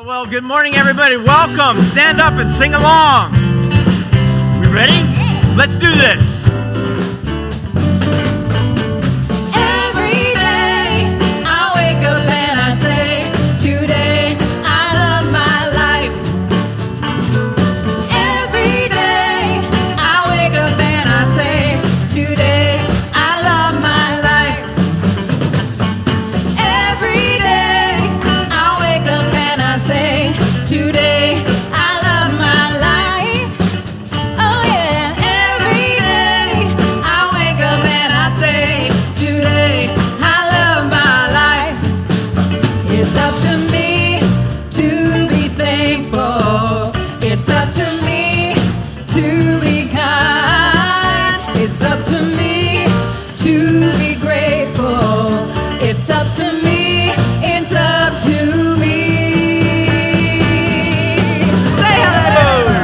Well, good morning, everybody. Welcome. Stand up and sing along. We ready? Let's do this. Every day I wake up and I say, today I love my life. Every day I wake up and I say, today I love my life. Every day I wake up and I say, today I love my life. Oh yeah, every day I wake up and I say, today I love my life. It's up to me to be thankful. It's up to me to be kind. It's up to me to be grateful. It's up to me. It's up to me. Say hello.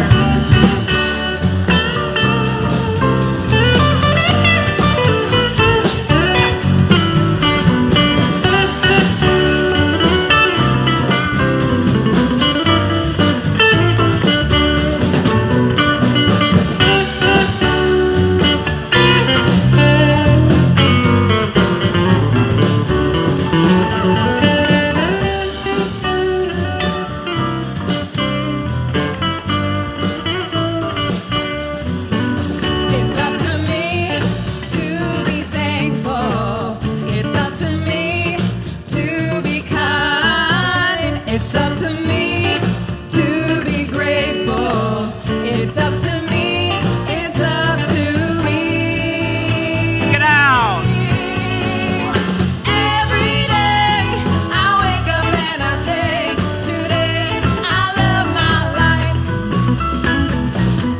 It's up to me to be thankful. It's up to me to be kind. It's up to me to be grateful. It's up to me. It's up to me. Get out. Every day I wake up and I say, today I love my life.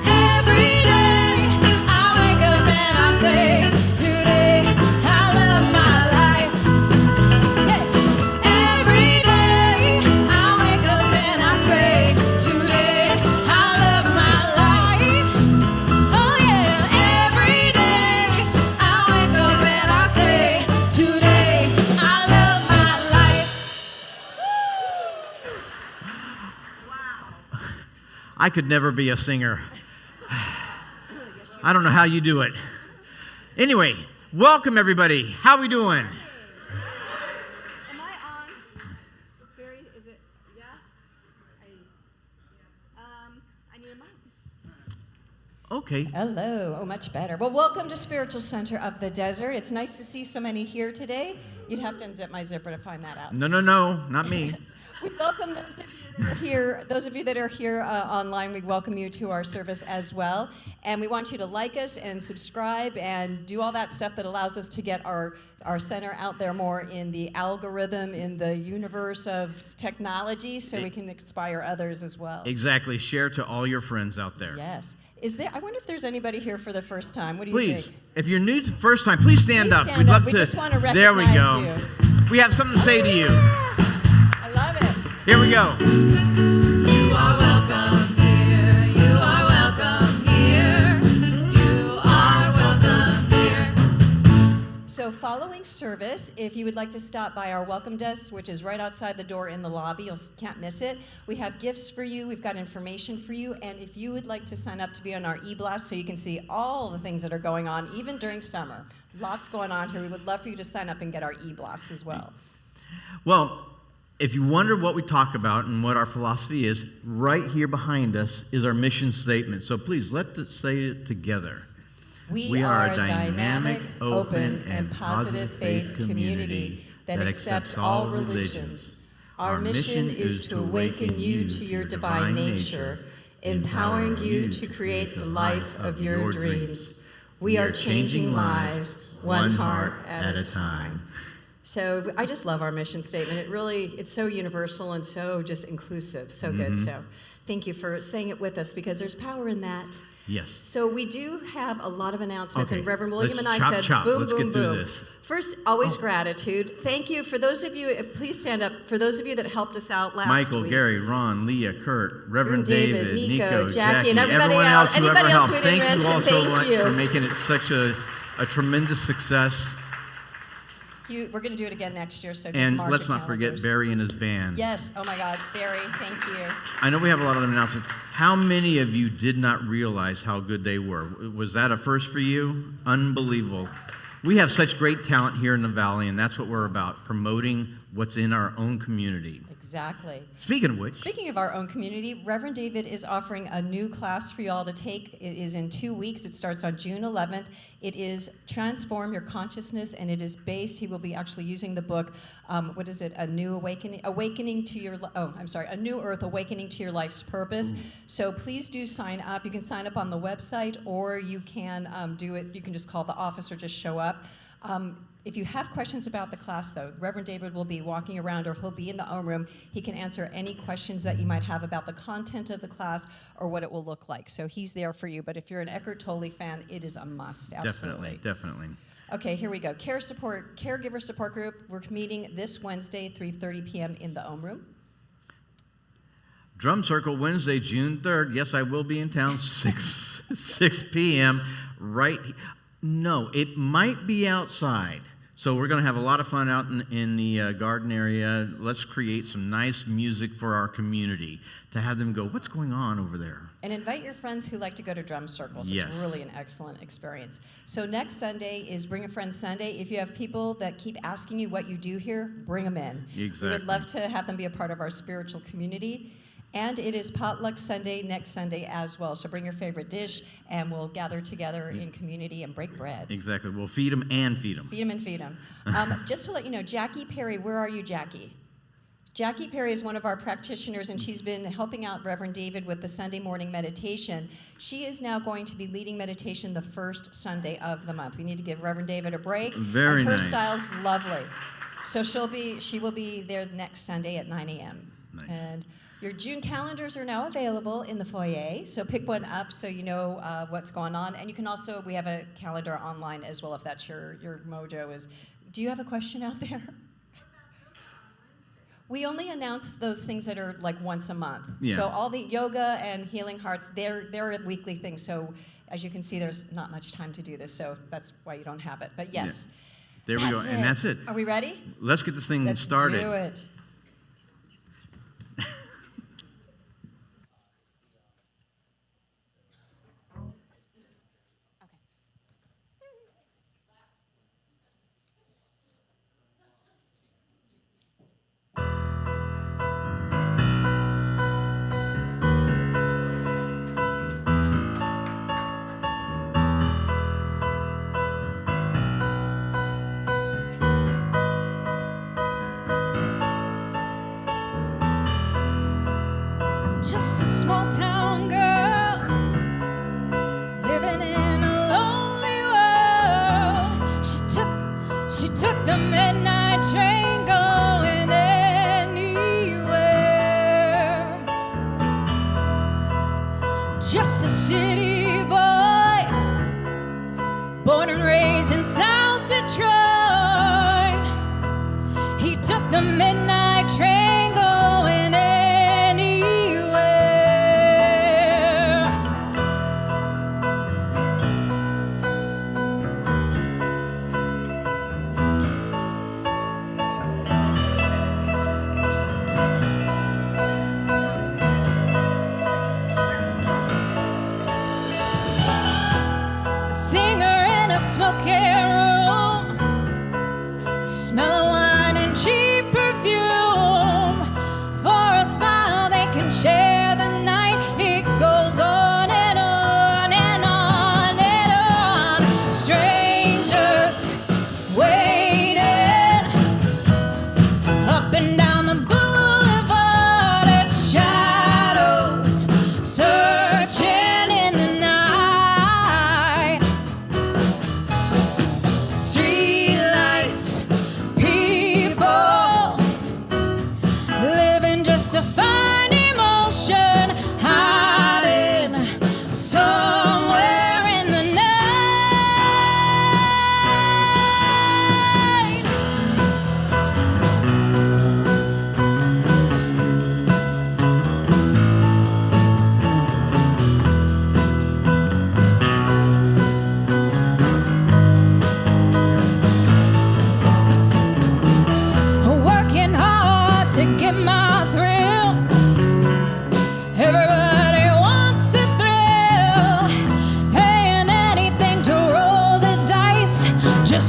Every day I wake up and I say, today I love my life. Every day I wake up and I say, today I love my life. Oh yeah, every day I wake up and I say, today I love my life. I could never be a singer. I don't know how you do it. Anyway, welcome, everybody. How we doing? Am I on? Barry, is it? Yeah? I need a mic. Okay. Hello. Oh, much better. Well, welcome to Spiritual Center of the Desert. It's nice to see so many here today. You'd have to unzip my zipper to find that out. No, not me. We welcome those of you that are here. Those of you that are here online, we welcome you to our service as well. And we want you to like us and subscribe and do all that stuff that allows us to get our center out there more in the algorithm, in the universe of technology, so we can inspire others as well. Exactly. Share to all your friends out there. Yes. I wonder if there's anybody here for the first time. What do you Please, think? if you're new the first time, please stand up. Stand We'd up. love We to. just want to There we go. recognize you. We have something to say to you. I love it. Here we go. You are welcome here. You are welcome here. You are welcome here. So following service, if you would like to stop by our welcome desk, which is right outside the door in the lobby, you can't miss it. We have gifts for you. We've got information for you. And if you would like to sign up to be on our e-blast so you can see all the things that are going on, even during summer. Lots going on here. We would love for you to sign up and get our e-blast as well. Well, if you wonder what we talk about and what our philosophy is, right here behind us is our mission statement. So please, let's say it together. We are a dynamic, open, and positive faith community that accepts all religions. Our mission is to awaken you to your divine nature, empowering you to create the life of your dreams. We are changing lives, one heart at a time. So I just love our mission statement. It's so universal and so just inclusive, so good. So thank you for saying it with us, because there's power in that. Yes. So we do have a lot of announcements, Okay. and Reverend William Let's and I said, boom, Let's boom, get through boom. this. First, always gratitude. Thank you for those of you, please stand up, for those of you that helped us out last Michael, week. Gary, Ron, Leah, Kurt, Reverend David, David, Nico, Jackie, Jackie, and everybody everyone else- else who anybody ever else helped. we didn't Thank you all mention, so thank much you. for making it such a tremendous success. We're going to do it again next year, so just And mark let's your not forget calendars. Barry and his band. Yes. Oh my God, Barry, thank you. I know we have a lot of announcements. How many of you did not realize how good they were? Was that a first for you? Unbelievable. We have such great talent here in the Valley, and that's what we're about, promoting what's in our own community. Exactly. Speaking of which, Speaking of our own community, Reverend David is offering a new class for you all to take. It is in 2 weeks. It starts on June 11th. It is Transform Your Consciousness, and it is based, he will be actually using the book, what is it, A New Awakening, A New Earth, Awakening to Your Life's Purpose. So please do sign up. You can sign up on the website, or you can do it, you can just call the office or just show up. If you have questions about the class, though, Reverend David will be walking around, or he'll be in the OM room. He can answer any questions that you might have about the content of the class or what it will look like. So he's there for you. But if you're an Eckhart Tolle fan, it is a must. Absolutely. definitely. Okay, here we go. Caregiver support group. We're meeting this Wednesday, 3:30 p.m. in the OM room. Drum Circle, Wednesday, June 3rd. Yes, I will be in town, 6 p.m. No, it might be outside. So we're going to have a lot of fun out in the garden area. Let's create some nice music for our community to have them go, what's going on over there? And invite your friends who like to go to drum circles. Yes. It's really an excellent experience. So next Sunday is Bring a Friend Sunday. If you have people that keep asking you what you do here, bring them in. Exactly. We would love to have them be a part of our spiritual community. And it is Potluck Sunday next Sunday as well. So bring your favorite dish, and we'll gather together in community and break bread. Exactly. We'll feed them and feed them. Feed them and feed them. Just to let you know, Jackie Perry, where are you, Jackie? Jackie Perry is one of our practitioners, and she's been helping out Reverend David with the Sunday morning meditation. She is now going to be leading meditation the first Sunday of the month. We need to give Reverend David a break. Very and her nice. style's lovely. So she will be there next Sunday at 9 a.m. Nice. And your June calendars are now available in the foyer, so pick one up so you know what's going on. And you can also, we have a calendar online as well if that's your mojo is. Do you have a question out there? We only announce those things that are like once a month. Yeah. So all the yoga and healing hearts, they're a weekly thing. So as you can see, there's not much time to do this, so that's why you don't have it. But yes. Yeah. There we go, and that's it. Are we ready? Let's get this thing Let's started. do it. Just a small town girl living in a lonely world. She took the midnight train going anywhere. Just a city boy, born and raised in South Detroit. He took the midnight train going anywhere. Smoky room, smell of wine and cheap perfume. For a smile they can share the night. It goes on and on and on and on. Strangers waiting up and down the boulevard as shadows searching in the night. Streetlights,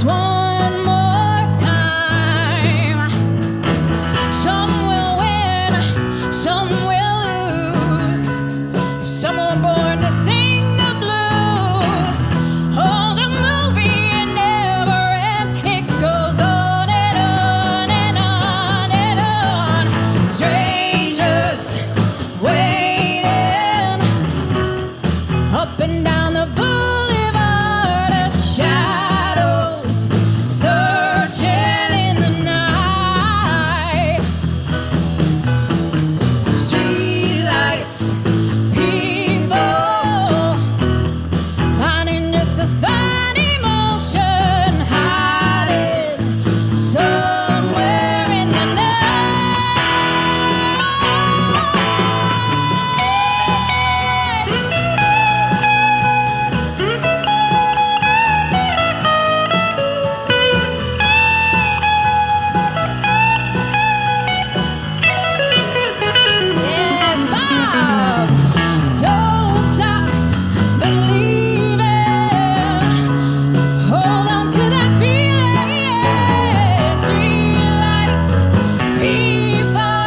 Just one more time. Some will win, some will lose. Some were born to sing the blues. Oh, the movie never ends. It goes on and on and on and on. Strangers waiting up and down the boulevard of shadows, searching in the night. Streetlights, people, finding just a fine emotion, hiding somewhere in the Yes, Bob. Don't stop believing. Hold on to that feeling. Streetlights, people.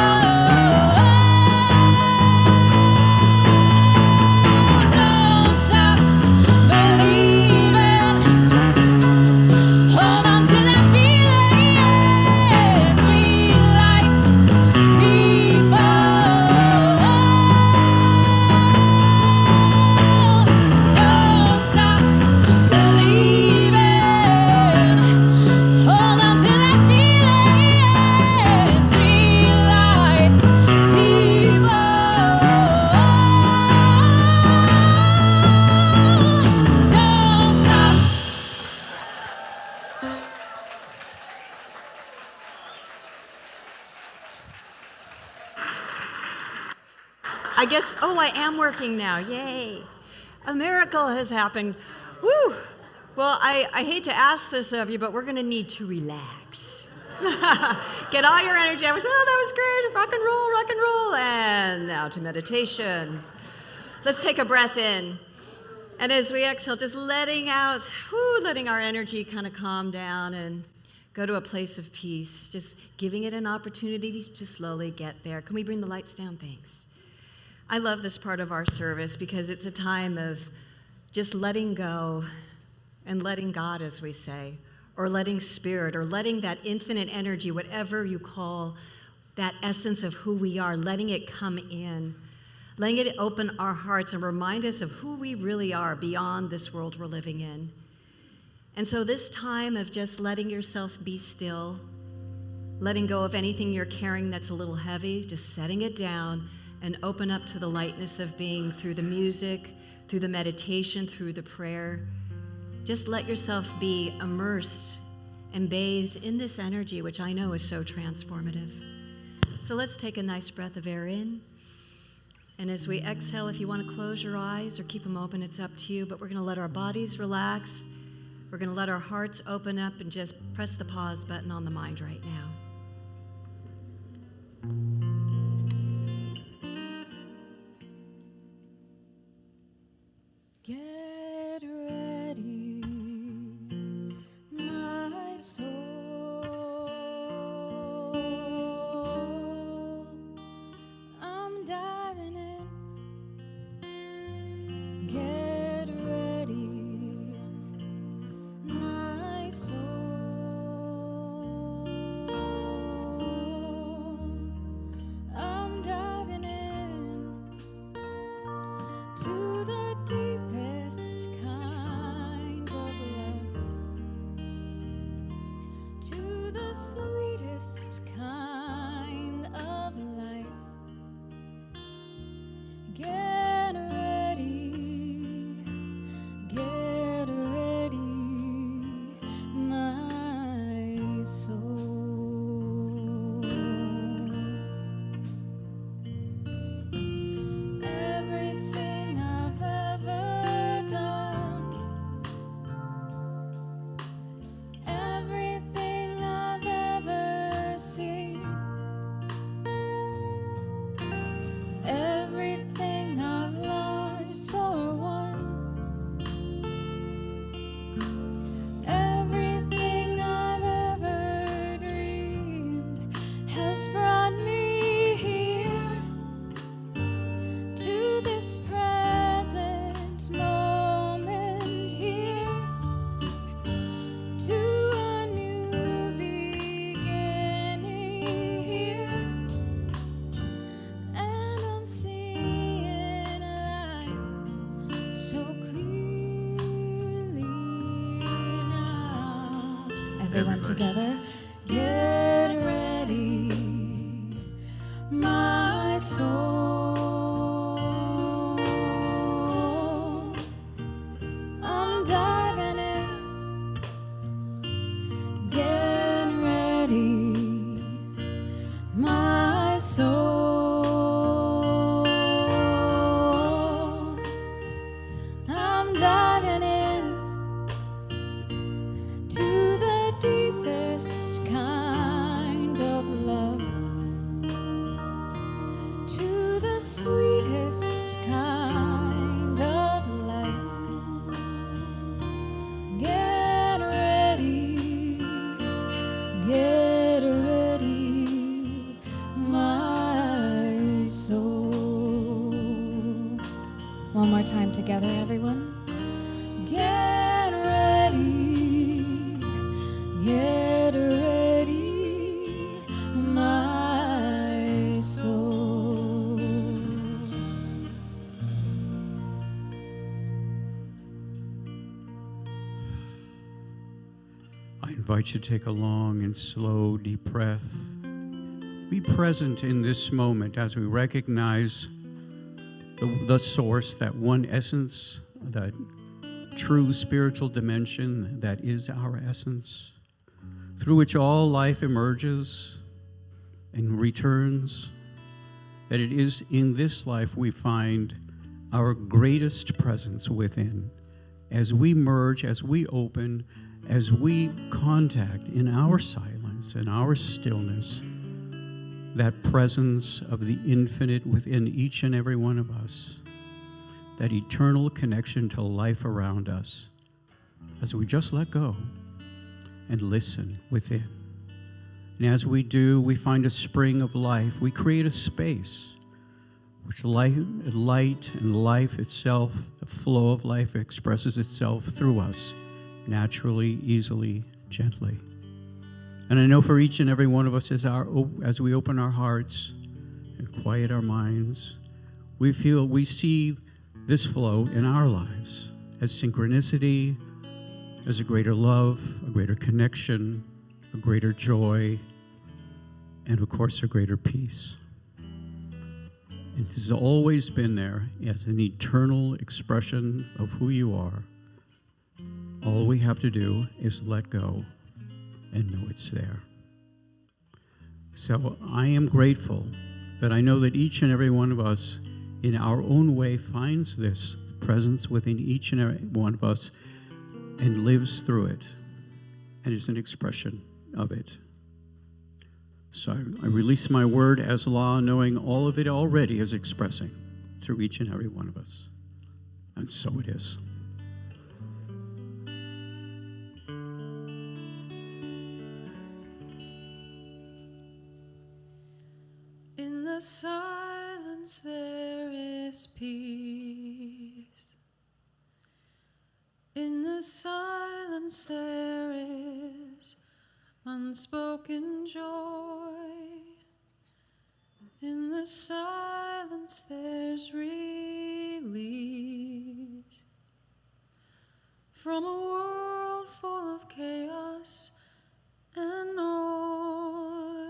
Don't stop believing. Hold on to that feeling. Streetlights, people. Don't stop believing. Hold on to that feeling. Streetlights, people. Don't stop. I guess, I am working now. Yay. A miracle has happened. Woo. Well, I hate to ask this of you, but we're going to need to relax. Get all your energy. I was, that was great. Rock and roll, rock and roll. And now to meditation. Let's take a breath in. And as we exhale, just letting out, letting our energy kind of calm down and go to a place of peace. Just giving it an opportunity to slowly get there. Can we bring the lights down? Thanks. I love this part of our service because it's a time of just letting go and letting God, as we say, or letting spirit, or letting that infinite energy, whatever you call that essence of who we are, letting it come in, letting it open our hearts and remind us of who we really are beyond this world we're living in. And so this time of just letting yourself be still, letting go of anything you're carrying that's a little heavy, just setting it down and open up to the lightness of being through the music, through the meditation, through the prayer. Just let yourself be immersed and bathed in this energy, which I know is so transformative. So let's take a nice breath of air in. And as we exhale, if you want to close your eyes or keep them open, it's up to you. But we're going to let our bodies relax. We're going to let our hearts open up and just press the pause button on the mind right now. Get ready, my soul. I'm diving in. Get ready, my soul. I'm diving in to the deepest kind of love, to the sweetest kind of life. Get ready, my to a new beginning here, and I'm seeing life so clearly now. Everyone Everybody. together, get ready, my soul. I'm diving in. Get ready, my soul. I'm diving in to the deepest kind of love, to the sweetest kind of life. Get ready, my soul. One more time together, everyone. Get ready, my soul. I invite you to take a long and slow, deep breath. Be present in this moment as we recognize the source, that one essence, that true spiritual dimension that is our essence, through which all life emerges and returns, that it is in this life we find our greatest presence within. As we merge, as we open, as we contact in our silence and our stillness, that presence of the infinite within each and every one of us, that eternal connection to life around us, as we just let go and listen within. And as we do, we find a spring of life. We create a space which light and life itself, the flow of life, expresses itself through us naturally, easily, gently. And I know for each and every one of us, as we open our hearts and quiet our minds, we see this flow in our lives as synchronicity, as a greater love, a greater connection, a greater joy, and of course, a greater peace. It has always been there as an eternal expression of who you are. All we have to do is let go and know it's there. So I am grateful that I know that each and every one of us in our own way finds this presence within each and every one of us and lives through it and is an expression of it. So I release my word as law, knowing all of it already is expressing through each and every one of us. And so it is. In the silence there is peace. In the silence there is unspoken joy. In the silence there's release from a world full of chaos and noise.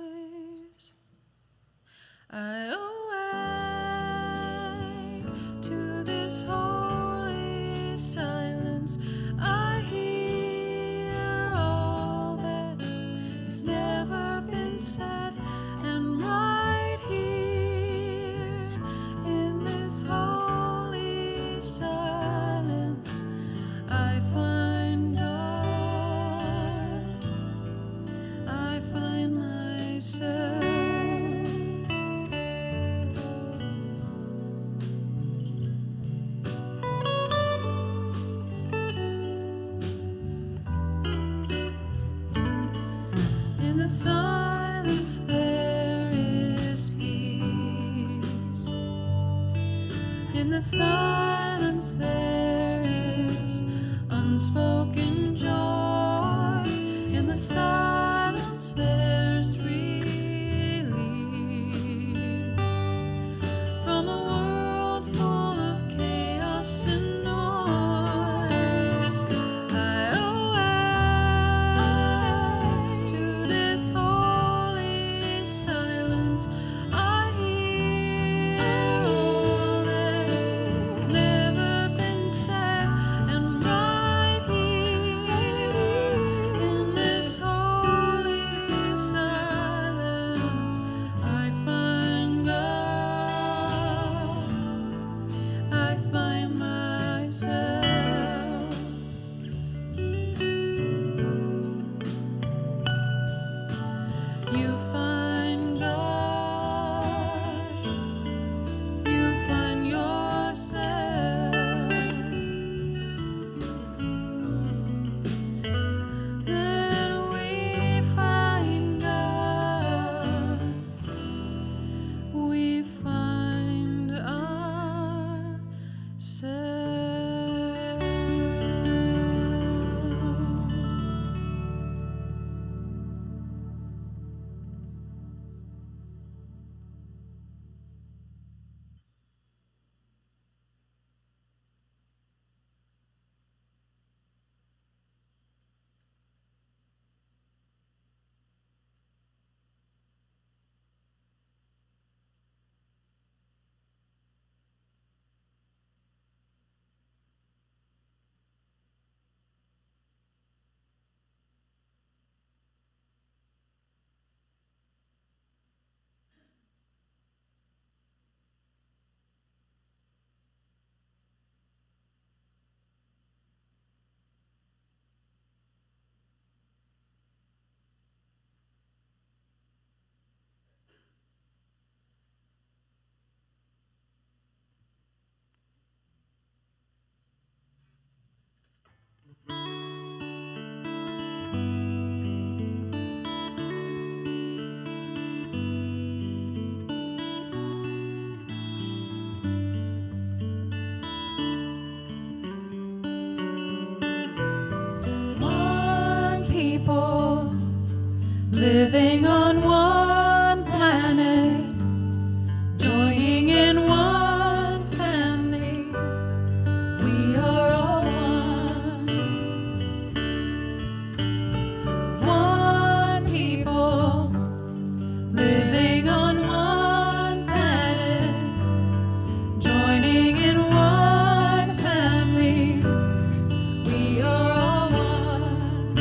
I awake to this holy silence. I hear all that has never been said, and right here in this holy silence, I find God. I find myself. In the silence there is peace. In the silence there is unspoken joy. the silence there's release from a world full of chaos and noise. I awake to this holy silence. I hear all that's never been said, and right here in this holy silence, I find God. I find myself. You find God. You find yourself. Then we find God. We find ourselves. One people living on one planet, joining in one family. We are all one. One people living on one planet, joining in one family. We are all one.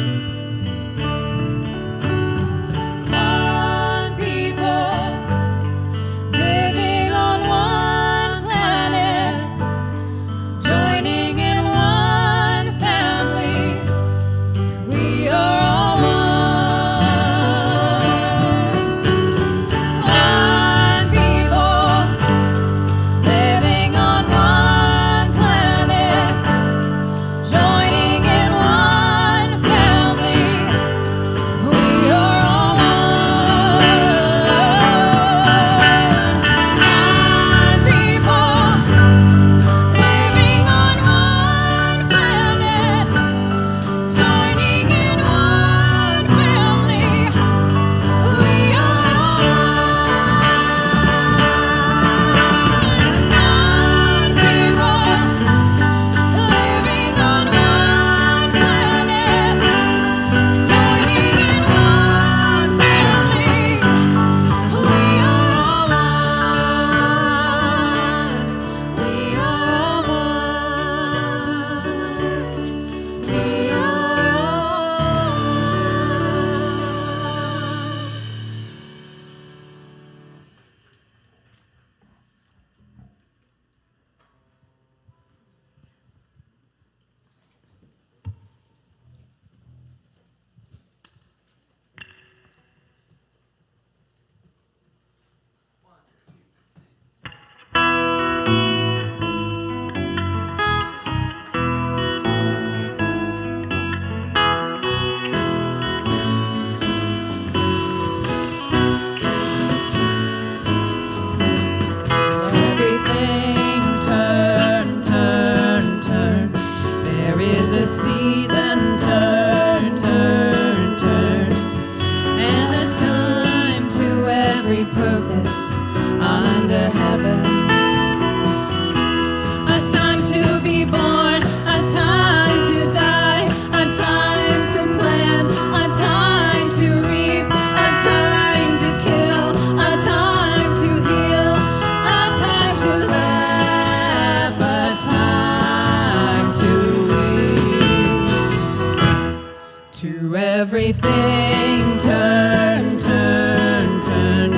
everything turn, turn, turn.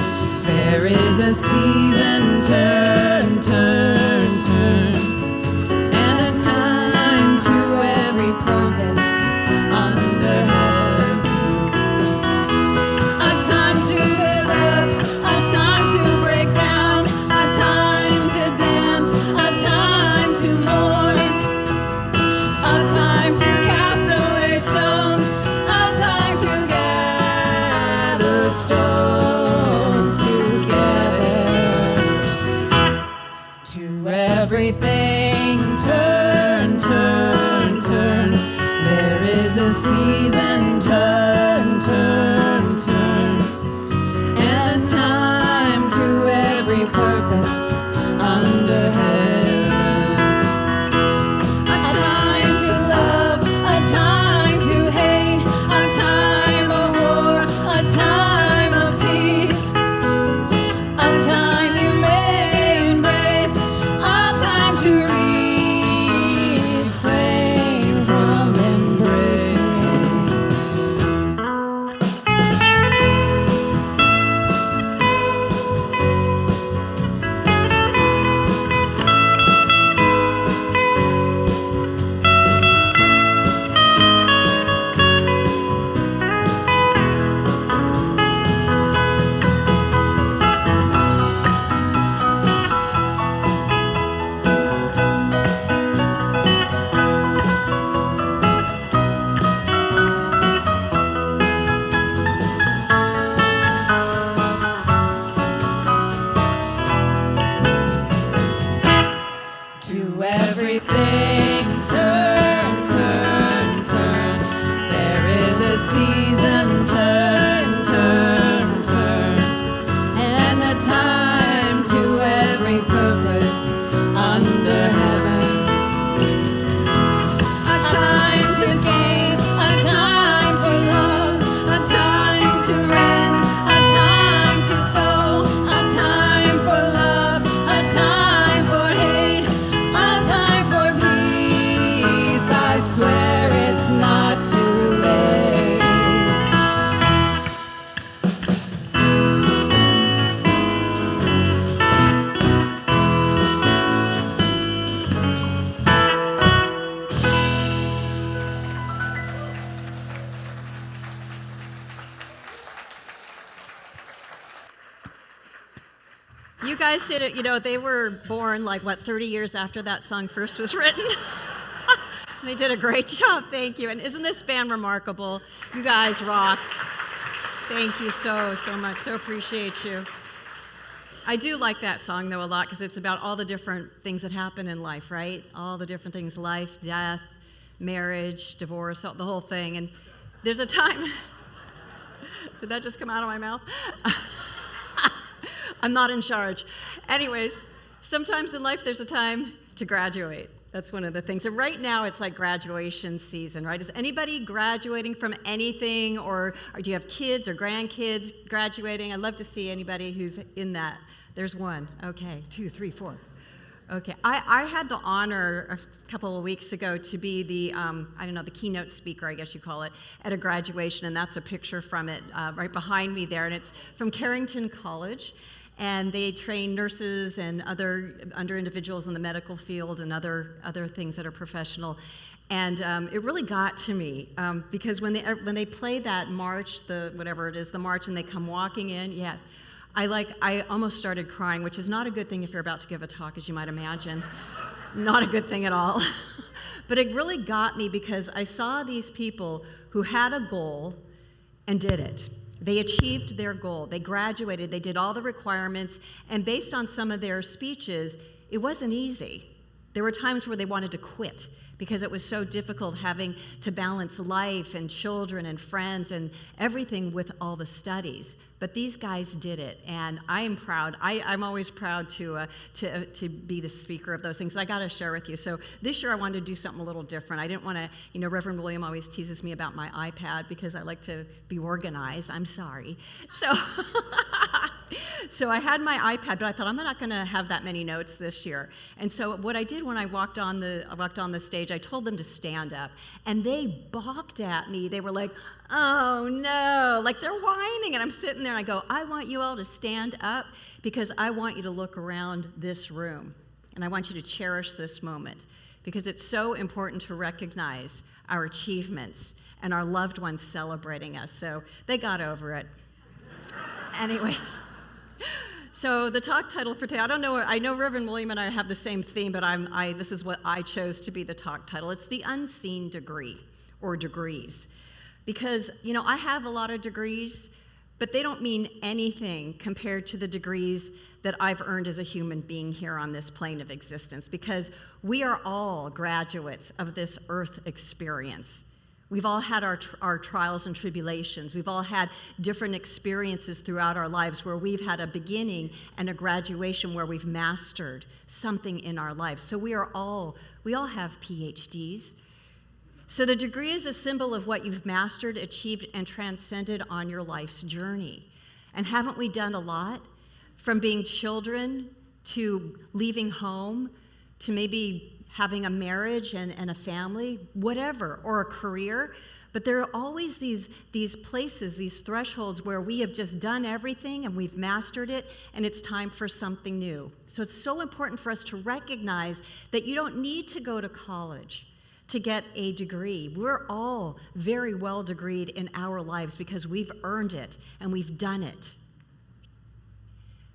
There is a season, turn, turn, turn. And a time to every purpose under heaven. A time to build up, a time to break down, a time to dance, a time to mourn, a time to cast away stones, a time to gather stones together. To everything turn, turn, turn. There is a season, turn, turn, turn. And a time to every purpose under heaven. A time to love, a time to hate, a time of war, a time of peace. A time you may embrace, a time to refrain from embracing. To everything turn, turn, turn. There is a season, turn, turn, turn. And a time to every purpose under heaven. A time to gain, a time to lose, a time to rend, a time to sow, a time for love, a time for hate, a time for peace. I swear it's not too late. You guys did it, they were born 30 years after that song first was written. They did a great job, thank you. And isn't this band remarkable? You guys rock. Thank you so much, so appreciate you. I do like that song though a lot because it's about all the different things that happen in life, right? All the different things, life, death, marriage, divorce, the whole thing. And there's a time, did that just come out of my mouth? I'm not in charge. Anyways, sometimes in life there's a time to graduate. That's one of the things. And right now it's like graduation season, right? Is anybody graduating from anything, or do you have kids or grandkids graduating? I'd love to see anybody who's in that. There's one. Okay, 2, 3, 4. Okay, I had the honor a couple of weeks ago to be the, the keynote speaker, I guess you call it, at a graduation, and that's a picture from it right behind me there, and it's from Carrington College. And they train nurses and other individuals in the medical field and other things that are professional. And it really got to me because when they play that march, the march, and they come walking in, I almost started crying, which is not a good thing if you're about to give a talk, as you might imagine. Not a good thing at all. But it really got me because I saw these people who had a goal and did it. They achieved their goal. They graduated. They did all the requirements. And based on some of their speeches, it wasn't easy. There were times where they wanted to quit because it was so difficult having to balance life and children and friends and everything with all the studies. But these guys did it, and I am proud. I'm always proud to be the speaker of those things. And I got to share with you. So this year I wanted to do something a little different. I didn't want to, Reverend William always teases me about my iPad because I like to be organized. I'm sorry. So So I had my iPad, but I thought I'm not going to have that many notes this year. And so what I did when I walked on the stage, I told them to stand up, and they balked at me. They were like, "Oh no!" Like they're whining, and I'm sitting there, and I go, "I want you all to stand up because I want you to look around this room, and I want you to cherish this moment because it's so important to recognize our achievements and our loved ones celebrating us." So they got over it. Anyways. So the talk title for today, I know Reverend William and I have the same theme, but this is what I chose to be the talk title. It's the unseen degree, or degrees. Because, I have a lot of degrees, but they don't mean anything compared to the degrees that I've earned as a human being here on this plane of existence, because we are all graduates of this earth experience. We've all had our trials and tribulations. We've all had different experiences throughout our lives where we've had a beginning and a graduation where we've mastered something in our lives. So we all have PhDs. So the degree is a symbol of what you've mastered, achieved, and transcended on your life's journey. And haven't we done a lot? From being children to leaving home to maybe having a marriage and a family, whatever, or a career. But there are always these places, these thresholds where we have just done everything and we've mastered it, and it's time for something new. So it's so important for us to recognize that you don't need to go to college to get a degree. We're all very well degreed in our lives because we've earned it and we've done it.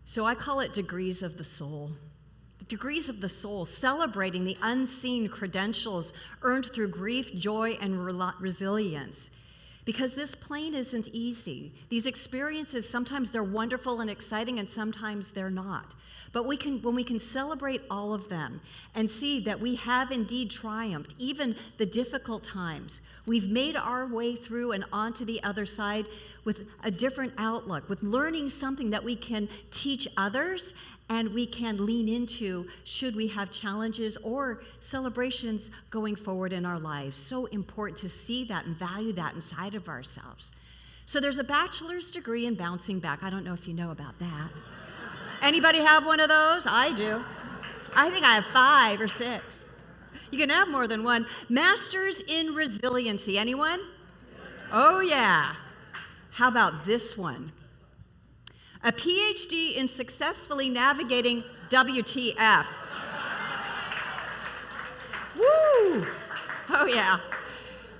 So I call it degrees of the soul. Degrees of the soul, celebrating the unseen credentials earned through grief, joy, and resilience. Because this plane isn't easy. These experiences, sometimes they're wonderful and exciting, and sometimes they're not. But when we can celebrate all of them and see that we have indeed triumphed, even the difficult times, we've made our way through and onto the other side with a different outlook, with learning something that we can teach others and we can lean into should we have challenges or celebrations going forward in our lives. So important to see that and value that inside of ourselves. So there's a bachelor's degree in bouncing back. I don't know if you know about that. Anybody have one of those? I do. I think I have 5 or 6. You can have more than one. Master's in resiliency. Anyone? Oh, yeah. How about this one? A PhD in successfully navigating WTF. Woo! Oh, yeah.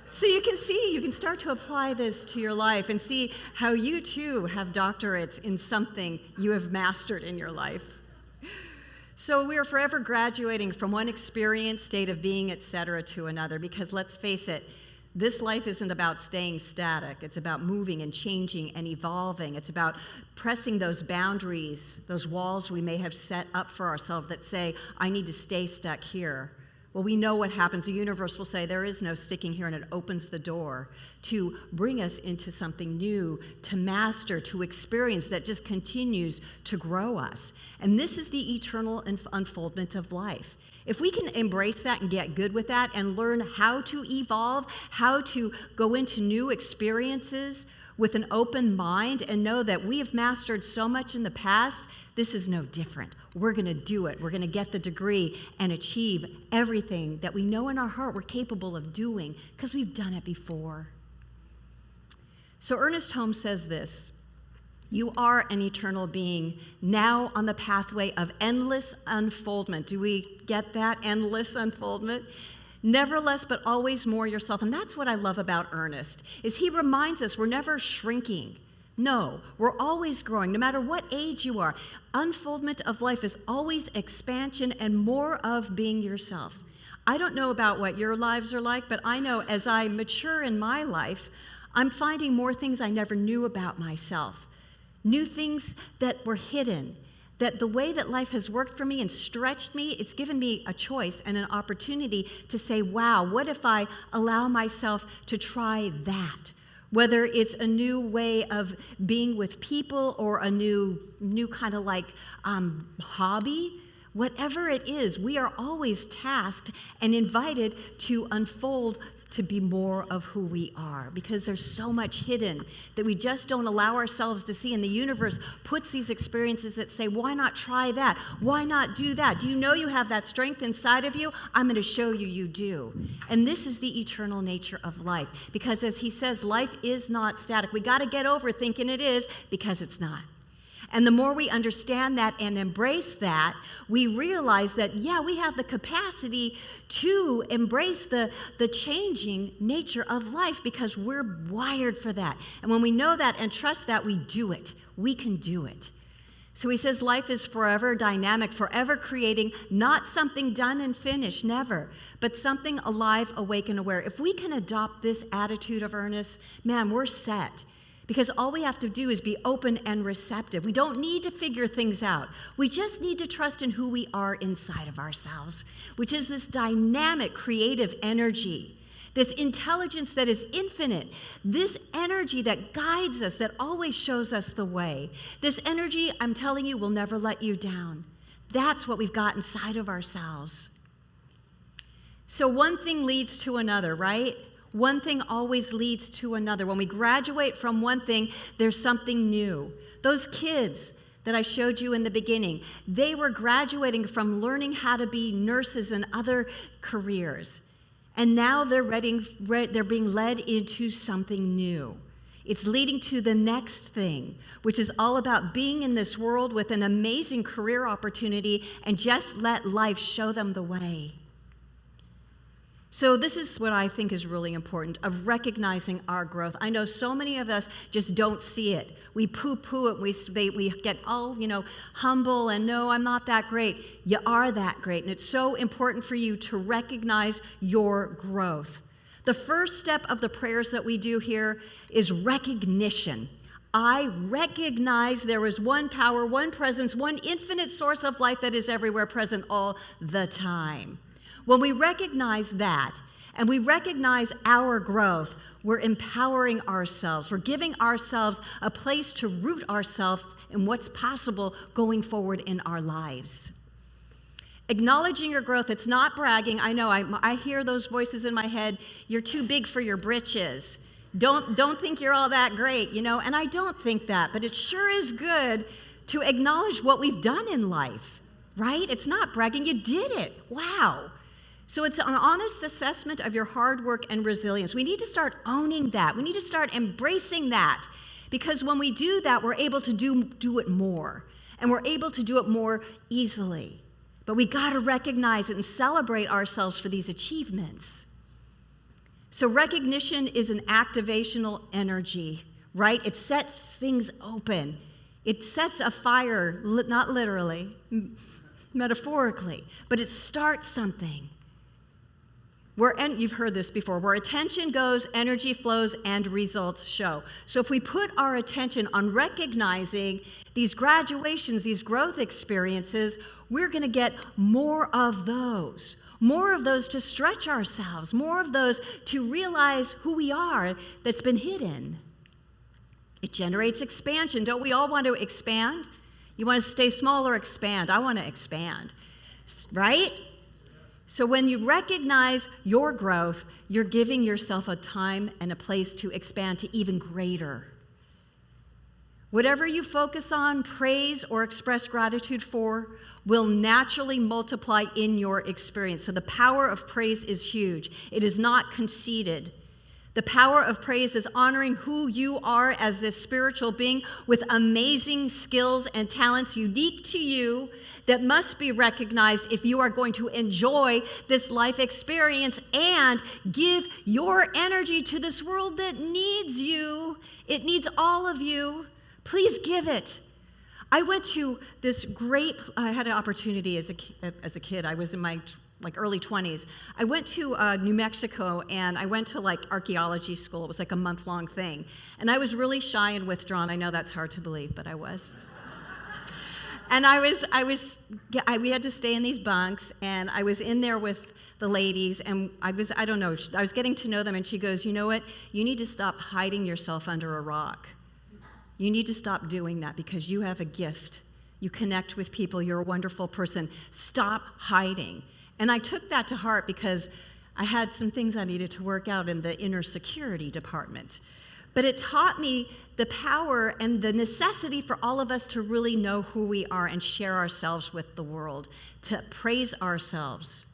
So you can start to apply this to your life and see how you too have doctorates in something you have mastered in your life. So we are forever graduating from one experience, state of being, etc., to another, because let's face it, this life isn't about staying static. It's about moving and changing and evolving. It's about pressing those boundaries, those walls we may have set up for ourselves that say, I need to stay stuck here. Well, we know what happens. The universe will say there is no sticking here, and it opens the door to bring us into something new, to master, to experience that just continues to grow us. And this is the eternal unfoldment of life. If we can embrace that and get good with that and learn how to evolve, how to go into new experiences with an open mind and know that we have mastered so much in the past, this is no different. We're going to do it. We're going to get the degree and achieve everything that we know in our heart we're capable of doing because we've done it before. So Ernest Holmes says this: you are an eternal being, now on the pathway of endless unfoldment. Do we get that? Endless unfoldment? Never less, but always more yourself. And that's what I love about Ernest, is he reminds us we're never shrinking. No, we're always growing, no matter what age you are. Unfoldment of life is always expansion and more of being yourself. I don't know about what your lives are like, but I know as I mature in my life, I'm finding more things I never knew about myself. New things that were hidden, that the way that life has worked for me and stretched me, it's given me a choice and an opportunity to say, wow, what if I allow myself to try that? Whether it's a new way of being with people or a new kind of like hobby, whatever it is, we are always tasked and invited to unfold to be more of who we are, because there's so much hidden that we just don't allow ourselves to see. And the universe puts these experiences that say, why not try that? Why not do that? Do you know you have that strength inside of you? I'm going to show you you do. And this is the eternal nature of life, because as he says, life is not static. We got to get over thinking it is, because it's not. And the more we understand that and embrace that, we realize that, yeah, we have the capacity to embrace the changing nature of life, because we're wired for that. And when we know that and trust that, we do it. We can do it. So he says life is forever dynamic, forever creating, not something done and finished, never, but something alive, awake, and aware. If we can adopt this attitude of Ernest, man, we're set. Because all we have to do is be open and receptive. We don't need to figure things out. We just need to trust in who we are inside of ourselves, which is this dynamic, creative energy, this intelligence that is infinite, this energy that guides us, that always shows us the way. This energy, I'm telling you, will never let you down. That's what we've got inside of ourselves. So one thing leads to another, right? One thing always leads to another. When we graduate from one thing, there's something new. Those kids that I showed you in the beginning, they were graduating from learning how to be nurses and other careers. And now they're being led into something new. It's leading to the next thing, which is all about being in this world with an amazing career opportunity, and just let life show them the way. So this is what I think is really important, of recognizing our growth. I know so many of us just don't see it. We poo-poo it. We get all, humble and, no, I'm not that great. You are that great, and it's so important for you to recognize your growth. The first step of the prayers that we do here is recognition. I recognize there is one power, one presence, one infinite source of life that is everywhere present all the time. When we recognize that, and we recognize our growth, we're empowering ourselves. We're giving ourselves a place to root ourselves in what's possible going forward in our lives. Acknowledging your growth, it's not bragging. I know, I hear those voices in my head. You're too big for your britches. Don't think you're all that great, and I don't think that, but it sure is good to acknowledge what we've done in life, right? It's not bragging. You did it. Wow. So it's an honest assessment of your hard work and resilience. We need to start owning that. We need to start embracing that, because when we do that, we're able to do it more, and we're able to do it more easily. But we got to recognize it and celebrate ourselves for these achievements. So recognition is an activational energy, right? It sets things open. It sets a fire, not literally, metaphorically, but it starts something. And you've heard this before, where attention goes, energy flows, and results show. So if we put our attention on recognizing these graduations, these growth experiences, we're going to get more of those to stretch ourselves, more of those to realize who we are that's been hidden. It generates expansion. Don't we all want to expand? You want to stay small or expand? I want to expand, right? So when you recognize your growth, you're giving yourself a time and a place to expand to even greater. Whatever you focus on, praise, or express gratitude for will naturally multiply in your experience. So the power of praise is huge. It is not conceited. The power of praise is honoring who you are as this spiritual being with amazing skills and talents unique to you, that must be recognized if you are going to enjoy this life experience and give your energy to this world that needs you. It needs all of you. Please give it. I went to this I had an opportunity as a kid. I was in my early 20s. I went to New Mexico, and I went to archaeology school. It was a month-long thing. And I was really shy and withdrawn. I know that's hard to believe, but I was. And we had to stay in these bunks, and I was in there with the ladies, and I was getting to know them, and she goes, you know what? You need to stop hiding yourself under a rock. You need to stop doing that, because you have a gift. You connect with people. You're a wonderful person. Stop hiding. And I took that to heart, because I had some things I needed to work out in the inner security department. But it taught me the power and the necessity for all of us to really know who we are and share ourselves with the world, to praise ourselves.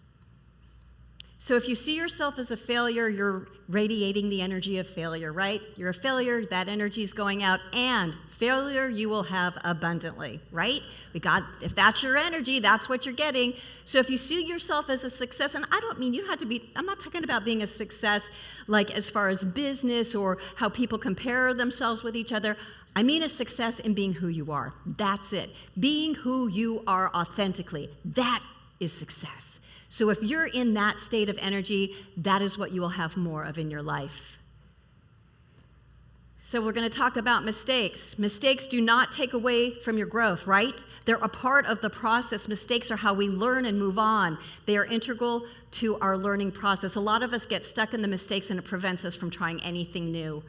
So if you see yourself as a failure, you're radiating the energy of failure, right? You're a failure, that energy is going out, and failure you will have abundantly, right? If that's your energy, that's what you're getting. So if you see yourself as a success, and I don't mean you don't have to be, I'm not talking about being a success like as far as business or how people compare themselves with each other. I mean a success in being who you are. That's it. Being who you are authentically. That is success. So if you're in that state of energy, that is what you will have more of in your life. So we're going to talk about mistakes. Mistakes do not take away from your growth, right? They're a part of the process. Mistakes are how we learn and move on. They are integral to our learning process. A lot of us get stuck in the mistakes, and it prevents us from trying anything new,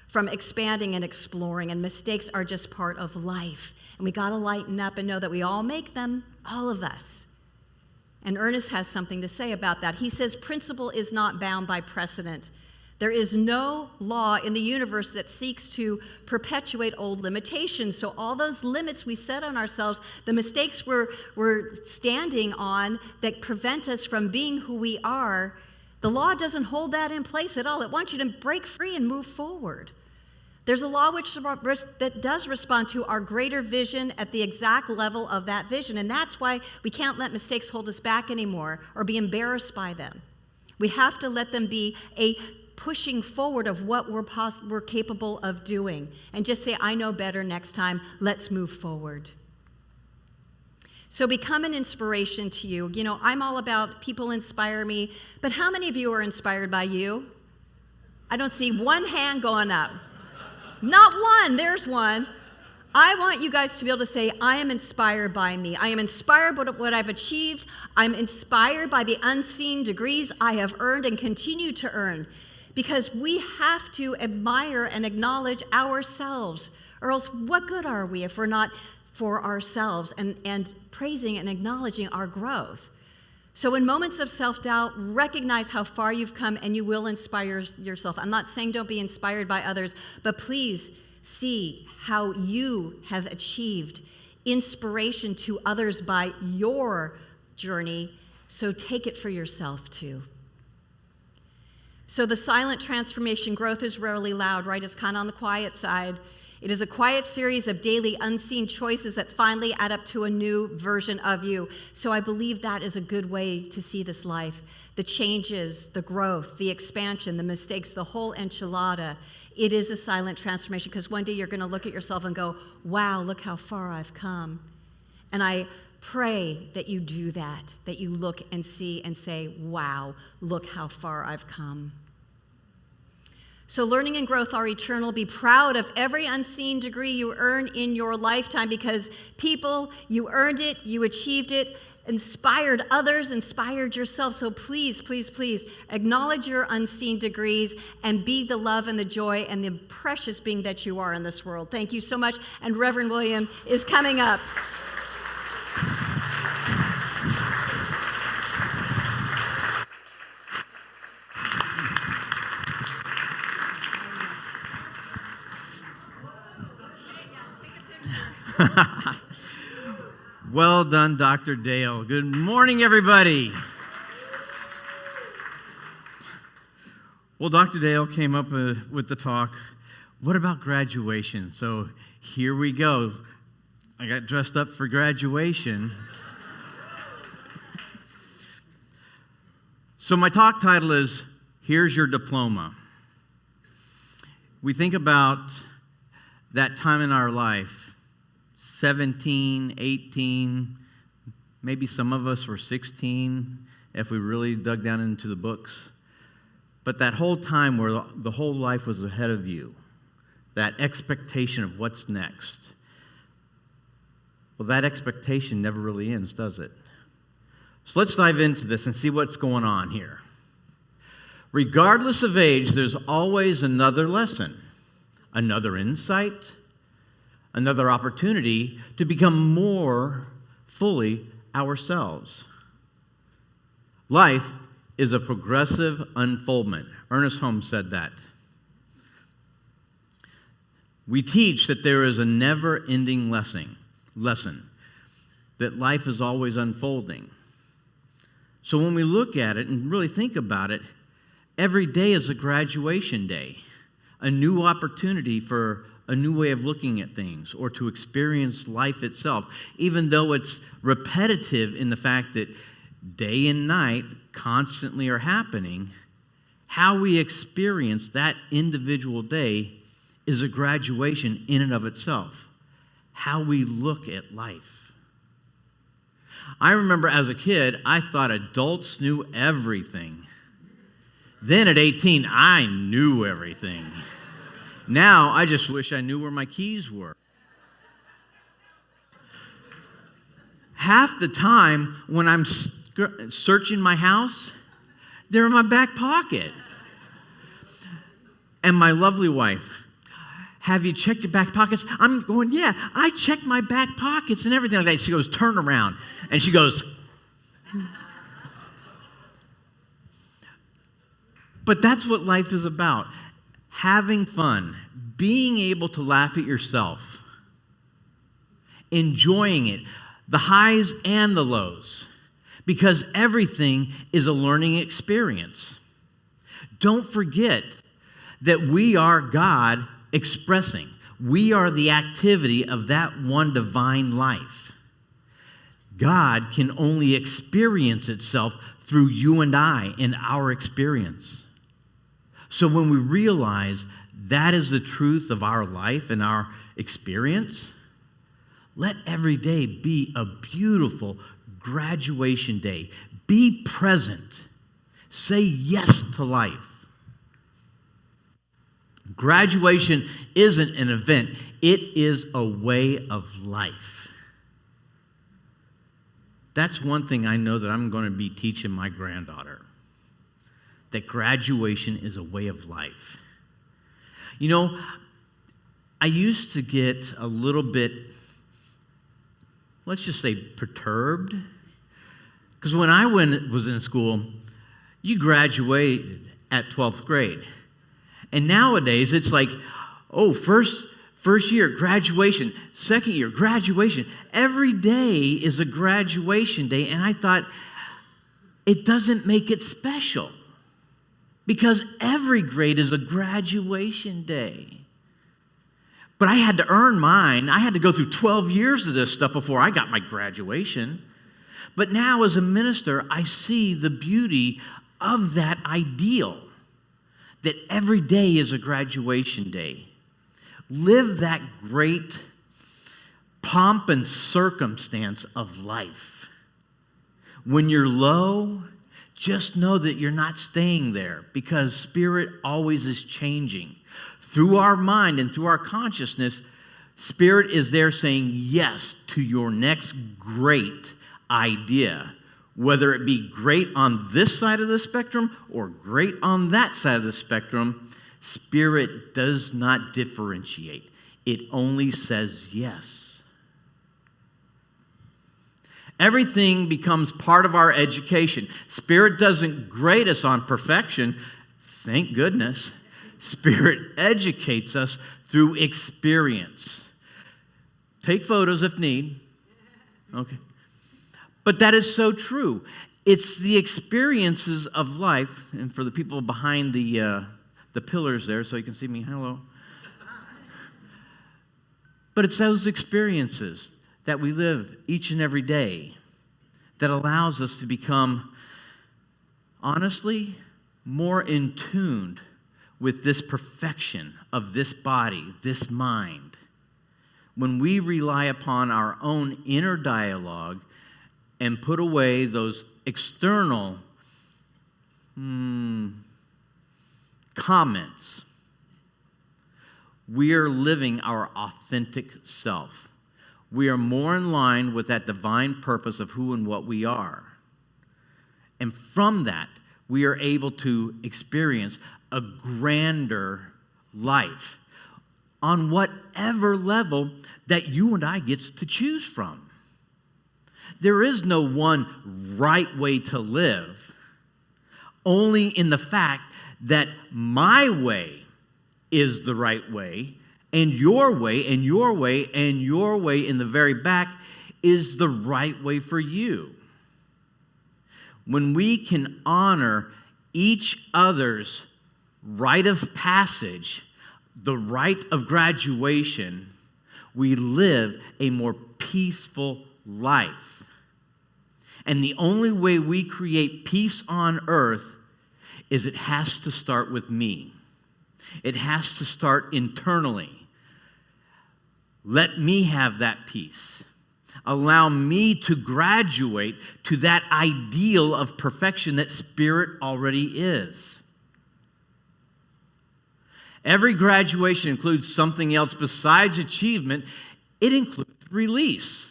from expanding and exploring. And mistakes are just part of life. And we got to lighten up and know that we all make them, all of us. And Ernest has something to say about that. He says, principle is not bound by precedent. There is no law in the universe that seeks to perpetuate old limitations. So all those limits we set on ourselves, the mistakes we're standing on that prevent us from being who we are, the law doesn't hold that in place at all. It wants you to break free and move forward. There's a law that does respond to our greater vision at the exact level of that vision, and that's why we can't let mistakes hold us back anymore or be embarrassed by them. We have to let them be a pushing forward of what we're capable of doing, and just say, I know better next time, let's move forward. So become an inspiration to you. You know, I'm all about people inspire me, but how many of you are inspired by you? I don't see one hand going up. Not one, there's one. I want you guys to be able to say, I am inspired by me. I am inspired by what I've achieved. I'm inspired by the unseen degrees I have earned and continue to earn. Because we have to admire and acknowledge ourselves, or else what good are we if we're not for ourselves and praising and acknowledging our growth? So in moments of self-doubt, recognize how far you've come and you will inspire yourself. I'm not saying don't be inspired by others, but please see how you have achieved inspiration to others by your journey, so take it for yourself too. So the silent transformation growth is rarely loud, right? It's kind of on the quiet side. It is a quiet series of daily unseen choices that finally add up to a new version of you. So I believe that is a good way to see this life. The changes, the growth, the expansion, the mistakes, the whole enchilada. It is a silent transformation, because one day you're going to look at yourself and go, wow, look how far I've come. And I pray that you do that you look and see and say, wow, look how far I've come. So learning and growth are eternal. Be proud of every unseen degree you earn in your lifetime, because people, you earned it, you achieved it, inspired others, inspired yourself. So please, please, please acknowledge your unseen degrees and be the love and the joy and the precious being that you are in this world. Thank you so much. And Reverend William is coming up. Well done, Dr. Dale. Good morning, everybody. Well, Dr. Dale came up with the talk, what about graduation? So here we go. I got dressed up for graduation. So my talk title is, Here's Your Diploma. We think about that time in our life, 17, 18, maybe some of us were 16 if we really dug down into the books. But that whole time where the whole life was ahead of you, that expectation of what's next. Well, that expectation never really ends, does it? So let's dive into this and see what's going on here. Regardless of age, there's always another lesson, another insight, another opportunity to become more fully ourselves. Life is a progressive unfoldment. Ernest Holmes said that. We teach that there is a never-ending lesson, that life is always unfolding. So when we look at it and really think about it, every day is a graduation day, a new opportunity for a new way of looking at things or to experience life itself, even though it's repetitive in the fact that day and night constantly are happening. How we experience that individual day is a graduation in and of itself. How we look at life. I remember as a kid, I thought adults knew everything. Then at 18, I knew everything. Now, I just wish I knew where my keys were. Half the time when I'm searching my house, they're in my back pocket. And my lovely wife, have you checked your back pockets? I'm going, yeah, I checked my back pockets and everything like that. She goes, turn around. And she goes, but that's what life is about. Having fun, being able to laugh at yourself, enjoying it, the highs and the lows, because everything is a learning experience. Don't forget that we are God expressing. We are the activity of that one divine life. God can only experience itself through you and I in our experience. So when we realize that is the truth of our life and our experience, let every day be a beautiful graduation day. Be present. Say yes to life. Graduation isn't an event. It is a way of life. That's one thing I know that I'm going to be teaching my granddaughter. That graduation is a way of life. You know, I used to get a little bit, let's just say, perturbed. Because when I was in school, you graduated at 12th grade. And nowadays, it's like, oh, first year, graduation. Second year, graduation. Every day is a graduation day. And I thought, it doesn't make it special. Because every grade is a graduation day. But I had to earn mine. I had to go through 12 years of this stuff before I got my graduation. But now as a minister, I see the beauty of that ideal, that every day is a graduation day. Live that great pomp and circumstance of life. When you're low, just know that you're not staying there, because Spirit always is changing. Through our mind and through our consciousness, Spirit is there saying yes to your next great idea, whether it be great on this side of the spectrum or great on that side of the spectrum. Spirit does not differentiate. It only says yes. Everything becomes part of our education. Spirit doesn't grade us on perfection. Thank goodness. Spirit educates us through experience. Take photos if need. Okay. But that is so true. It's the experiences of life, and for the people behind the pillars there, so you can see me, hello. But it's those experiences that we live each and every day that allows us to become, honestly, more in tune with this perfection of this body, this mind. When we rely upon our own inner dialogue and put away those external comments, we are living our authentic self. We are more in line with that divine purpose of who and what we are. And from that, we are able to experience a grander life on whatever level that you and I gets to choose from. There is no one right way to live. only in the fact that my way is the right way, and your way, and your way, and your way in the very back is the right way for you. When we can honor each other's rite of passage, the rite of graduation, we live a more peaceful life. And the only way we create peace on earth is it has to start with me. It has to start internally. Let me have that peace. Allow me to graduate to that ideal of perfection that Spirit already is. Every graduation includes something else besides achievement. It includes release.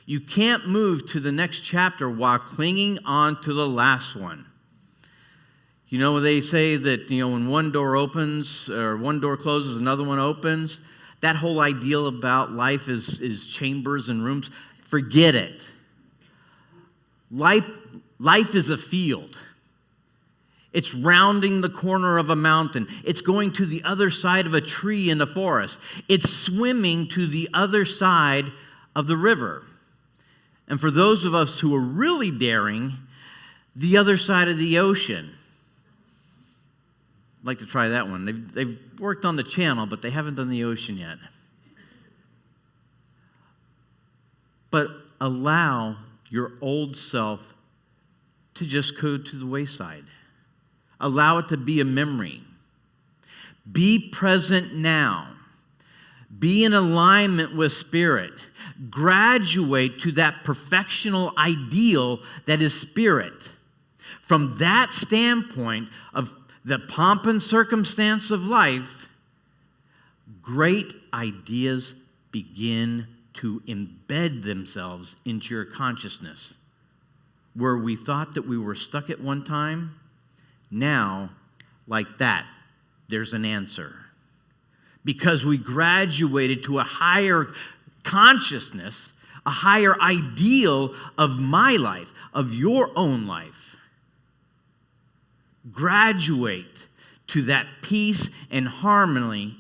You can't move to the next chapter while clinging on to the last one. You know, they say that, when one door opens or one door closes, another one opens. That whole ideal about life is chambers and rooms. Forget it. Life is a field. It's rounding the corner of a mountain. It's going to the other side of a tree in the forest. It's swimming to the other side of the river. And for those of us who are really daring, the other side of the ocean. I'd like to try that one. They've worked on the channel, but they haven't done the ocean yet. But allow your old self to just go to the wayside. Allow it to be a memory. Be present now. Be in alignment with Spirit. Graduate to that perfectional ideal that is Spirit. From that standpoint of the pomp and circumstance of life, great ideas begin to embed themselves into your consciousness. Where we thought that we were stuck at one time, now, like that, there's an answer. Because we graduated to a higher consciousness, a higher ideal of my life, of your own life. Graduate to that peace and harmony,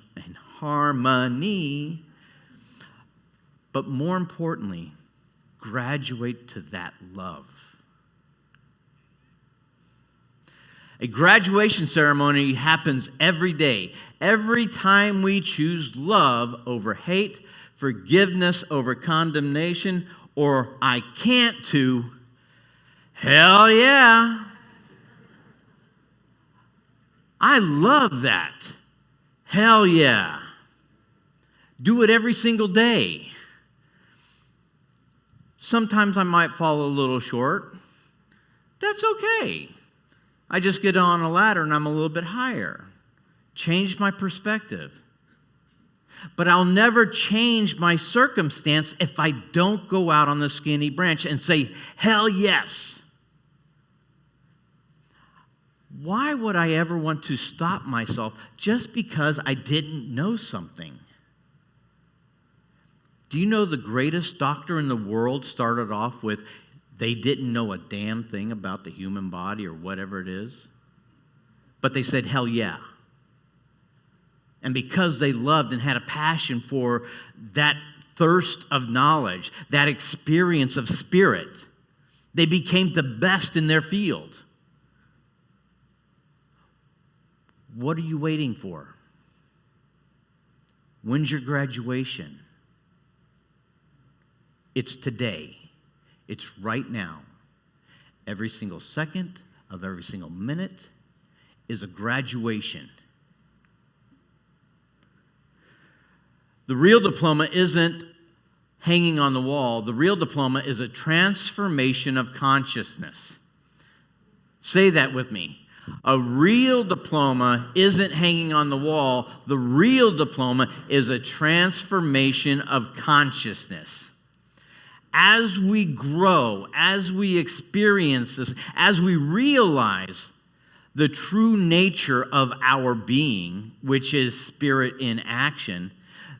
but more importantly, graduate to that love. A graduation ceremony happens every day. Every time we choose love over hate, forgiveness over condemnation, or I can't to, hell yeah. I love that. Hell yeah. Do it every single day. Sometimes I might fall a little short. That's okay. I just get on a ladder and I'm a little bit higher. Change my perspective. But I'll never change my circumstance if I don't go out on the skinny branch and say, hell yes. Why would I ever want to stop myself just because I didn't know something? Do you know the greatest doctor in the world started off with, they didn't know a damn thing about the human body or whatever it is? But they said, hell yeah. And because they loved and had a passion for that thirst of knowledge, that experience of Spirit, they became the best in their field. What are you waiting for? When's your graduation? It's today. It's right now. Every single second of every single minute is a graduation. The real diploma isn't hanging on the wall. The real diploma is a transformation of consciousness. Say that with me. A real diploma isn't hanging on the wall. The real diploma is a transformation of consciousness. As we grow, as we experience this, as we realize the true nature of our being, which is Spirit in action,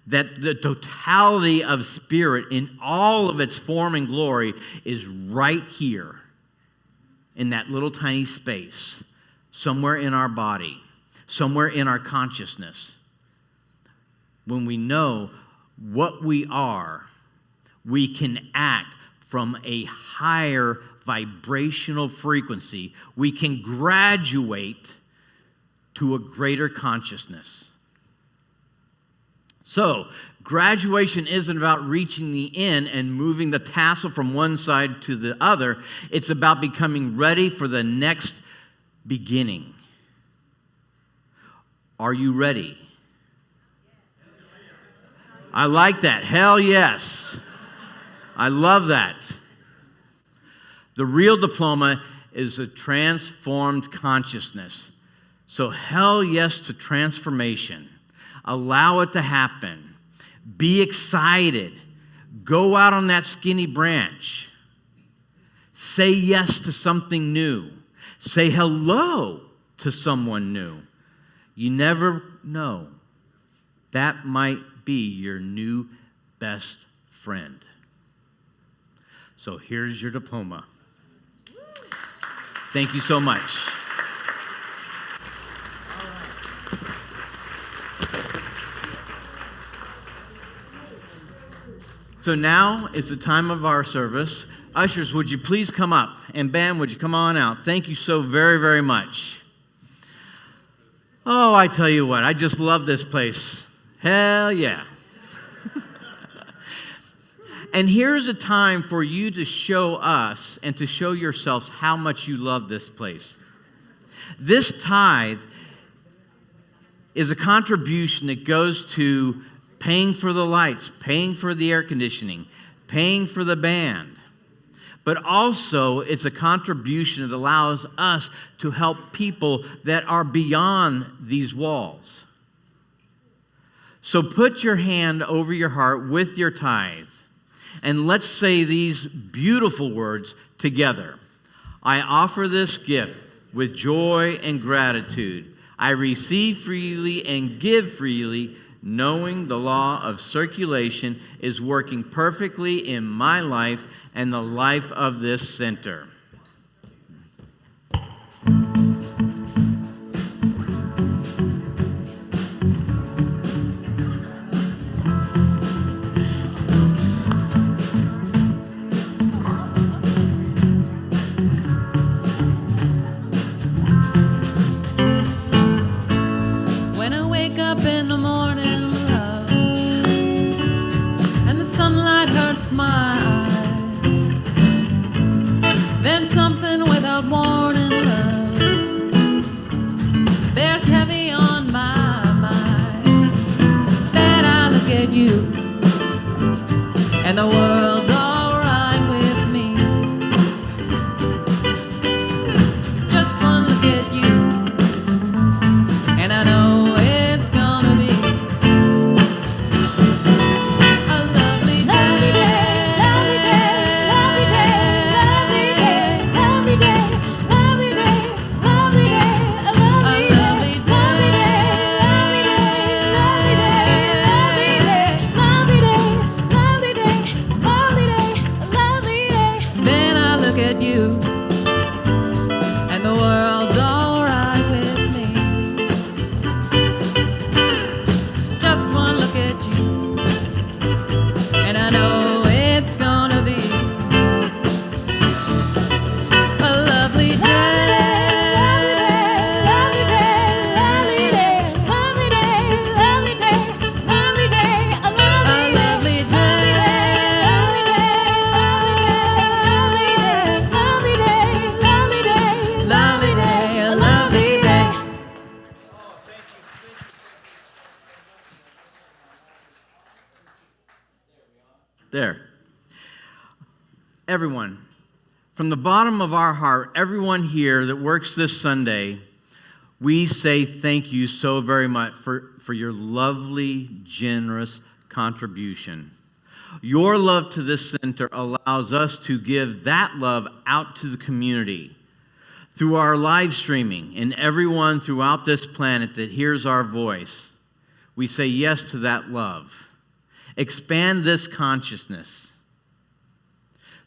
that the totality of Spirit in all of its form and glory is right here in that little tiny space. somewhere in our body, somewhere in our consciousness. When we know what we are, we can act from a higher vibrational frequency. We can graduate to a greater consciousness. So, graduation isn't about reaching the end and moving the tassel from one side to the other. It's about becoming ready for the next beginning. Are you ready? I like that. Hell yes. I love that. The real diploma is a transformed consciousness. So hell yes to transformation. Allow it to happen. Be excited. Go out on that skinny branch. Say yes to something new. Say hello to someone new. You never know. That might be your new best friend. So here's your diploma. Thank you so much. So now is the time of our service. Ushers, would you please come up? And band, would you come on out? Thank you so very, very much. Oh, I tell you what, I just love this place. Hell yeah. And here's a time for you to show us and to show yourselves how much you love this place. This tithe is a contribution that goes to paying for the lights, paying for the air conditioning, paying for the band. But also, it's a contribution that allows us to help people that are beyond these walls. So put your hand over your heart with your tithe, and let's say these beautiful words together. I offer this gift with joy and gratitude. I receive freely and give freely, knowing the law of circulation is working perfectly in my life and the life of this center. When I wake up in the morning, love, and the sunlight hurts my eyes, then something without warning, love, bears heavy on my mind. Then I look at you, and the world's alright with me. Just one look at you, and I know it's gonna be a lovely day. Lovely day, lovely day, lovely day, lovely day, lovely day, lovely day, lovely day, lovely day, lovely day, lovely day, lovely day. Then I look at you, and the world's alright with me. Just one look at you, and I know it's gonna be a lovely day. Lovely day, lovely day, lovely day, lovely day, lovely day, a lovely day, lovely day, lovely day, lovely day, a lovely day. There. Everyone, from the bottom of our heart, everyone here that works this Sunday, we say thank you so very much for your lovely, generous contribution. Your love to this center allows us to give that love out to the community through our live streaming and everyone throughout this planet that hears our voice. We say yes to that love. Expand this consciousness.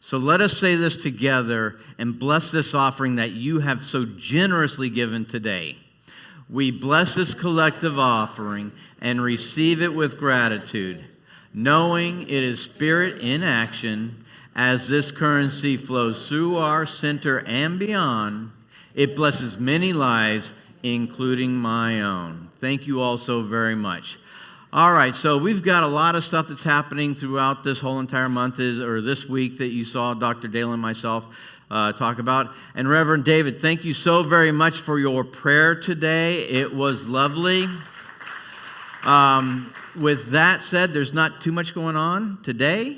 So let us say this together and bless this offering that you have so generously given today. We bless this collective offering and receive it with gratitude, knowing it is Spirit in action. As this currency flows through our center and beyond, it blesses many lives, including my own. Thank you all so very much. All right, so we've got a lot of stuff that's happening throughout this whole entire month, or this week, that you saw Dr. Dale and myself talk about. And Reverend David, thank you so very much for your prayer today. It was lovely. With that said, there's not too much going on today.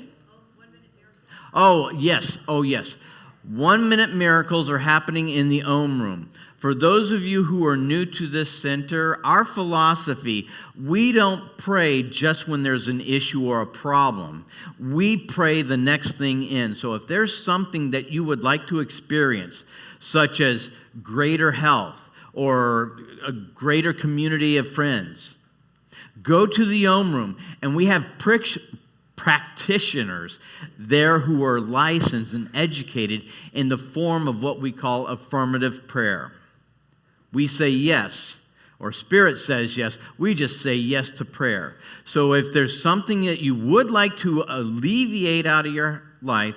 Oh, yes. 1 minute miracles are happening in the Om Room. For those of you who are new to this center, our philosophy, we don't pray just when there's an issue or a problem. We pray the next thing in. So if there's something that you would like to experience, such as greater health or a greater community of friends, go to the Om Room, and we have practitioners there who are licensed and educated in the form of what we call affirmative prayer. We say yes, or Spirit says yes. We just say yes to prayer. So if there's something that you would like to alleviate out of your life,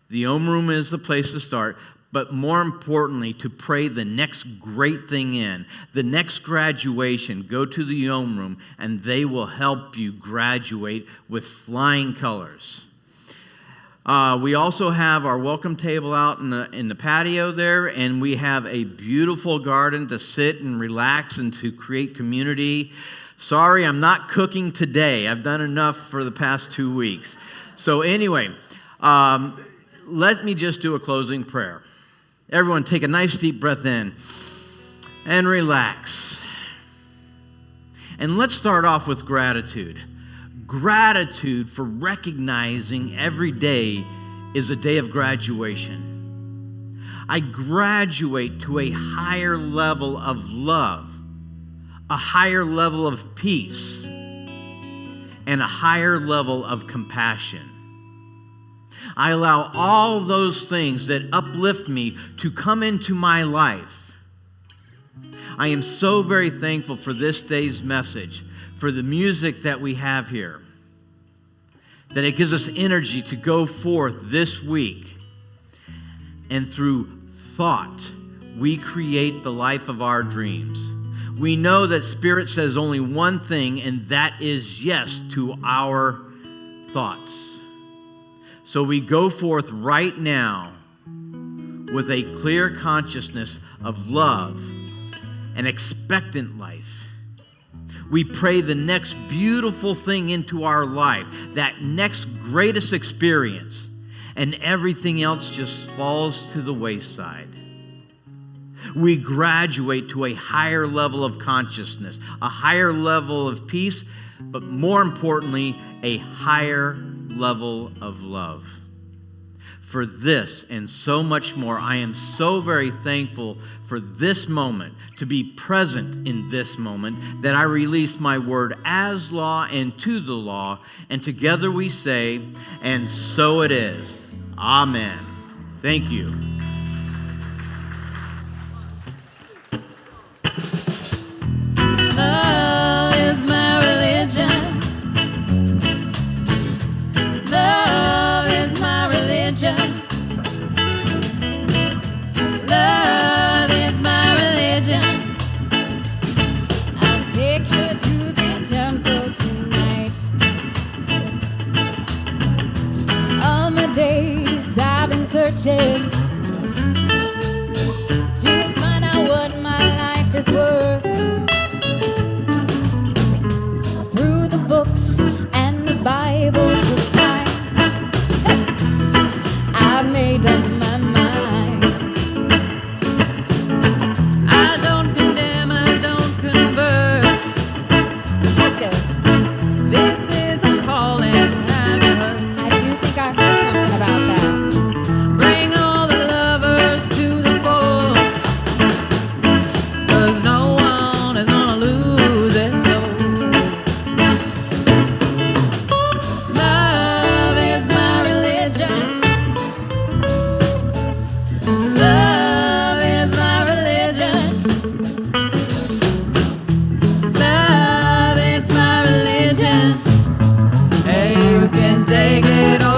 the Om Room is the place to start. But more importantly, to pray the next great thing in, the next graduation, go to the Om Room, and they will help you graduate with flying colors. We also have our welcome table out in the patio there, and we have a beautiful garden to sit and relax and to create community. Sorry, I'm not cooking today. I've done enough for the past 2 weeks. So anyway, let me just do a closing prayer. Everyone take a nice deep breath in and relax. And let's start off with gratitude. Gratitude for recognizing every day is a day of graduation. I graduate to a higher level of love, a higher level of peace, and a higher level of compassion. I allow all those things that uplift me to come into my life. I am so very thankful for this day's message, for the music that we have here, that it gives us energy to go forth this week. And through thought, we create the life of our dreams. We know that Spirit says only one thing, and that is yes to our thoughts. So we go forth right now with a clear consciousness of love, an expectant life. We pray the next beautiful thing into our life, that next greatest experience, and everything else just falls to the wayside. We graduate to a higher level of consciousness, a higher level of peace, but more importantly, a higher level of love. For this and so much more, I am so very thankful for this moment, to be present in this moment, that I release my word as law and to the law, and together we say, and so it is. Amen. Thank you. Love is my religion. Love is my religion. Love is my religion. I'll take you to the temple tonight. All my days I've been searching to find out what my life is worth. Through the books and the Bibles of time, I've made up my mind. I don't condemn, I don't convert. Let's go. This is a calling, have you heard? I do think I heard something about that. Bring all the take it all.